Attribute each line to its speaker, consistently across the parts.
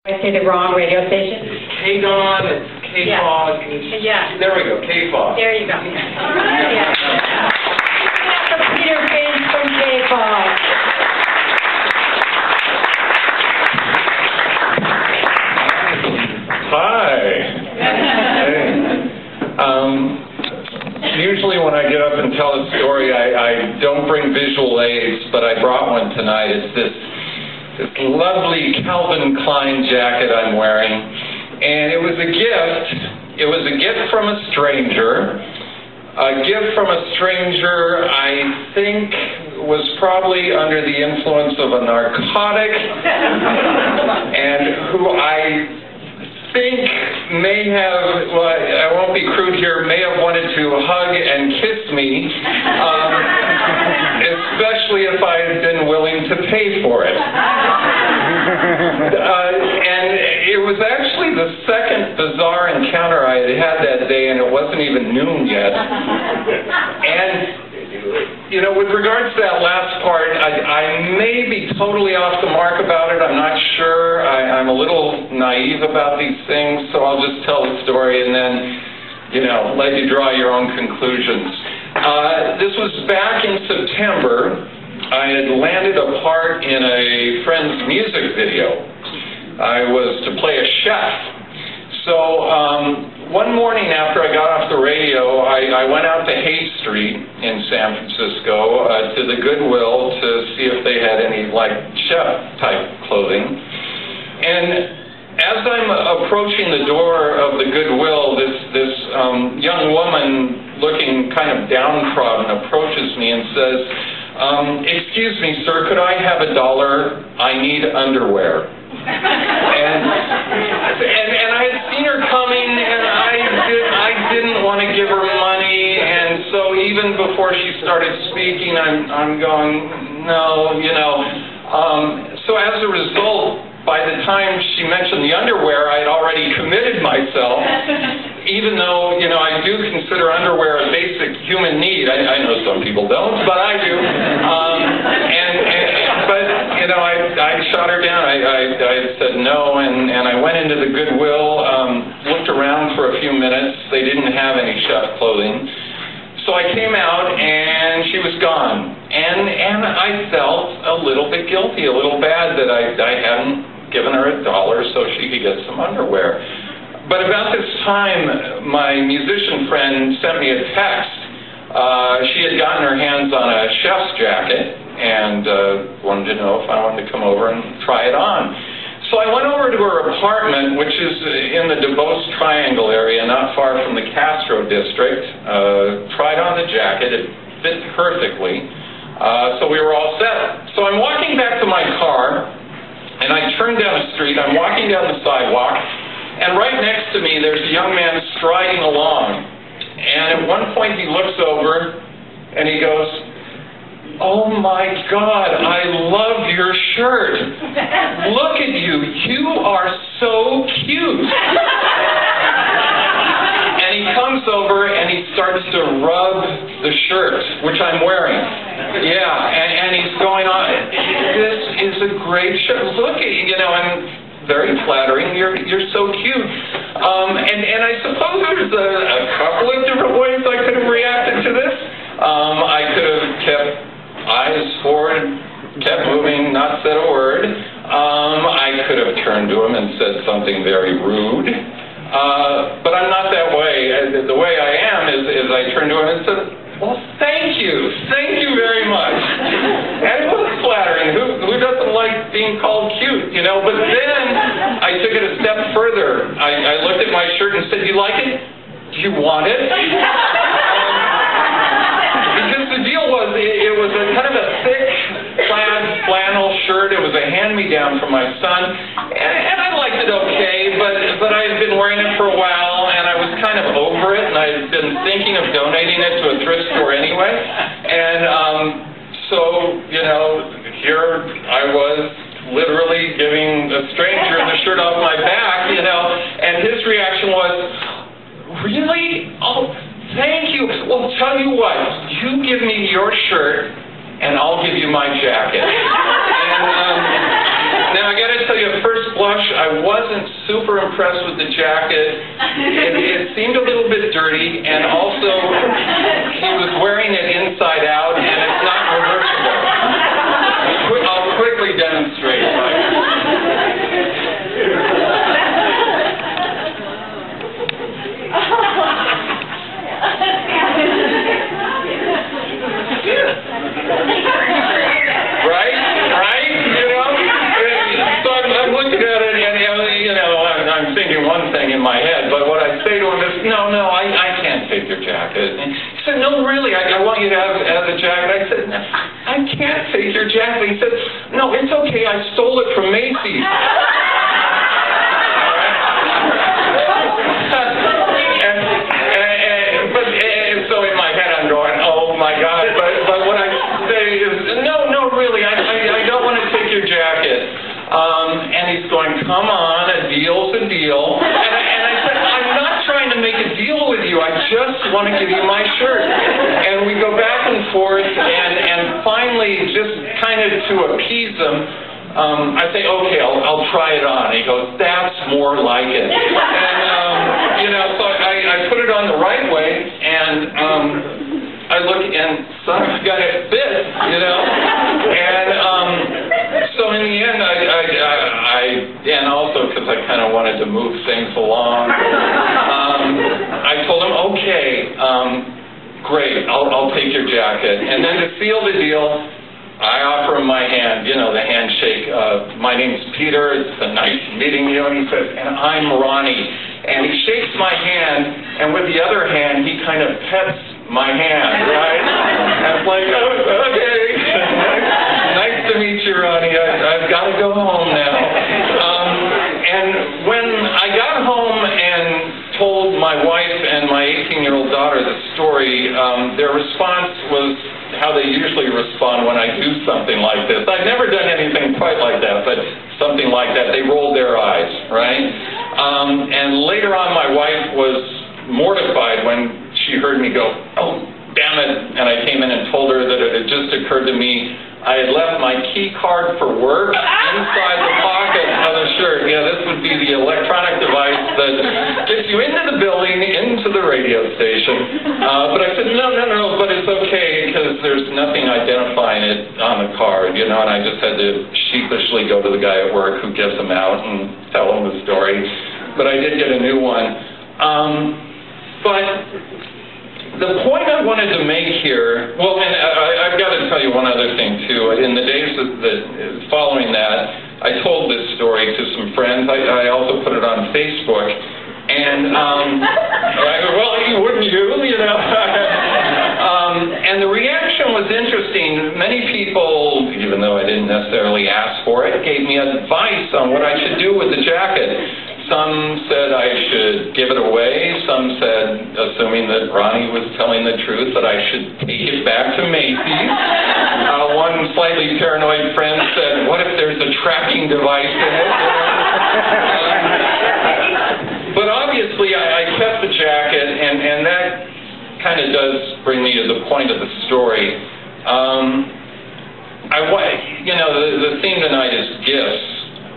Speaker 1: I say the wrong radio station?
Speaker 2: KDON, it's KFOG.
Speaker 1: Yeah.
Speaker 2: There we go, KFOG.
Speaker 1: There you go. Yeah. That's Peter Finch from KFOG.
Speaker 3: Hi. Hey. Usually when I get up and tell a story, I don't bring visual aids, but I brought one tonight. It's this lovely Calvin Klein jacket I'm wearing, and it was a gift. It was a gift from a stranger. A gift from a stranger, I think, was probably under the influence of a narcotic, and who I think may have, well, I won't be crude here, may have wanted to hug and kiss me, especially if I had been willing to pay for it. And it was actually the second bizarre encounter I had that day, and it wasn't even noon yet. And you know, with regards to that last part, I may be totally off the mark about it. I'm not sure. I'm a little naive about these things, so I'll just tell the story and then, you know, let you draw your own conclusions. This was back in September. I had landed a part in a friend's music video. I was to play a chef. So one morning after I got off the radio, I went out to Hayes Street in San Francisco to the Goodwill to see if they had any, like, chef-type clothing. And as I'm approaching the door of the Goodwill, this young woman, looking kind of downtrodden, approaches me and says, "Excuse me, sir, could I have $1? I need underwear." And I had seen her coming, and I didn't want to give her money, and so even before she started speaking, I'm going, no, you know. So as a result, by the time she mentioned the underwear, I had already committed myself, even though, you know, I do consider underwear a basic human need. I know some people don't, but I do. But, you know, I shot her down. I said no, and I went into the Goodwill, looked around for a few minutes. They didn't have any chef clothing. So I came out, and she was gone. And I felt a little bit guilty, a little bad that I hadn't given her $1 so she could get some underwear. But about this time, my musician friend sent me a text. She had gotten her hands on a chef's jacket and wanted to know if I wanted to come over and try it on. So I went over to her apartment, which is in the DuBose Triangle area, not far from the Castro district, tried on the jacket. It fit perfectly. So we were all set. So I'm walking back to my car, and I turn down the street. I'm walking down the sidewalk, and right next to me there's a young man striding along. And at one point he looks over, and he goes, "Oh my God, I love your shirt. Look at you. You are so cute." And he comes over and he starts to rub the shirt, which I'm wearing. Yeah, and he's going on, "This is a great shirt. Look at you, know, and very flattering. You're so cute." And I suppose there's a couple of different ways I could have reacted to this. I could have kept eyes forward, kept moving, not said a word. I could have turned to him and said something very rude. But I'm not that way. The way I am is I turned to him and said, "Well, thank you very much." And it was flattering. Who doesn't like being called cute, you know? But then I took it a step further. I looked at my shirt and said, "You like it? Do you want it?" Because the deal was, it was a kind of a thick plaid flannel shirt. It was a hand-me-down from my son, and I liked it okay, but I had been wearing it for a while, and I was kind of over it, and I had been thinking of donating it to a thrift store anyway. And so, you know, here I was literally giving a stranger the shirt off my back, you know, and his reaction was, "Really? Oh, thank you. Well, tell you what, you give me your shirt, and I'll give you my jacket." And now I got to tell you, at first blush, I wasn't super impressed with the jacket. It seemed a little bit dirty, and also he was wearing it inside out, and it's not reversible. I'll quickly demonstrate. Right? You know? So I'm looking at it, and you know, I'm thinking one thing in my head, but what I say to him is, no, I can't take your jacket. And he said, no, really, I want you to have the jacket. I said, no, I can't take your jacket. He said, no, it's okay, I stole it from Macy's. So in my head I'm going, oh my God, but what I say is, no, really, I don't want to take your jacket. And he's going, come on, a deal's a deal. And I said, I'm not trying to make a deal with you, I just want to give you my shirt. And we go back and forth, and finally, just kind of to appease him, I say, okay, I'll try it on. He goes, that's more like it. And, you know, so I put it on the right way, and I look, and son of a gun, it fit, you know. And so in the end, and also because I kind of wanted to move things along, I told him, okay, great, I'll take your jacket. And then to seal the deal, I offer him my hand, you know, the handshake. My name's Peter, it's nice meeting you. And he says, and I'm Ronnie. And he shakes my hand, and with the other hand, he kind of pets my hand, right? And it's like, oh, okay, nice to meet you, Ronnie. I've got to go home now. And when I got home and told my wife and my 18-year-old daughter the story, their response was how they usually respond when I do something like this. I've never done anything quite like that, but something like that. They rolled their eyes, right? And later on, my wife was mortified when she heard me go, oh, damn it, and I came in and told her that it had just occurred to me I had left my key card for work inside the pocket of the shirt. Yeah, this would be the electronic device that gets you into the building, into the radio station. But I said, no, but it's okay, because there's nothing identifying it on the card, you know, and I just had to sheepishly go to the guy at work who gets them out and tell him the story. But I did get a new one. But the point I wanted to make here, well, and I've got to tell you one other thing, too. In the days following that, I told this story to some friends. I also put it on Facebook. And, well, wouldn't you know? And the reaction was interesting. Many people, even though I didn't necessarily ask for it, gave me advice on what I should do with the jacket. Some said I should give it away. Some said, assuming that Ronnie was telling the truth, that I should take it back to Macy's. One slightly paranoid friend said, what if there's a tracking device in it? But obviously, I kept the jacket, and that kind of does bring me to the point of the story. You know, the theme tonight is gifts.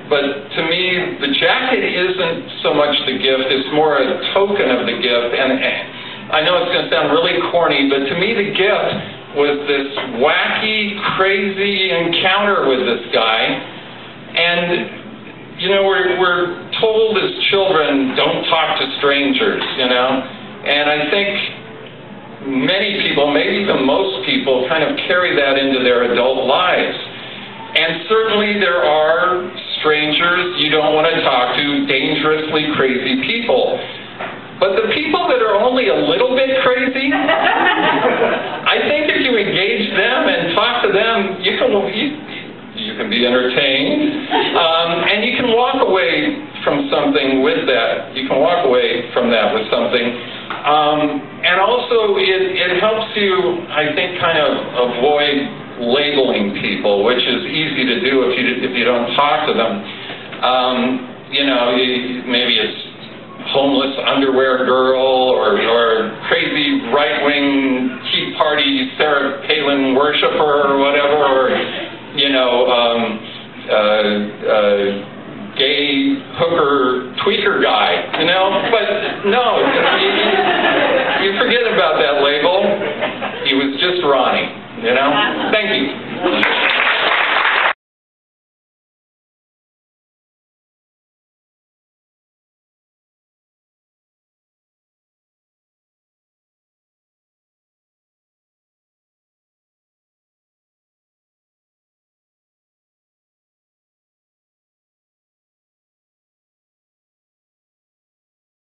Speaker 3: But to me, the jacket isn't so much the gift, it's more a token of the gift. And I know it's going to sound really corny, but to me the gift was this wacky, crazy encounter with this guy. And, you know, we're told as children, don't talk to strangers, you know. And I think many people, maybe even most people, kind of carry that into their adult lives. And certainly there are strangers you don't want to talk to, dangerously crazy people. But the people that are only a little bit crazy, I think if you engage them and talk to them, you can be entertained, and you can walk away from something with that. You can walk away from that with something. And also it helps you, I think, kind of avoid labeling people, which is easy to do if you don't talk to them. You know, maybe it's homeless underwear girl or crazy right-wing Tea Party Sarah Palin worshiper or whatever, or, you know, gay hooker tweaker guy, you know? But no, you forget about that label. He was just Ronnie, you know? Thank you.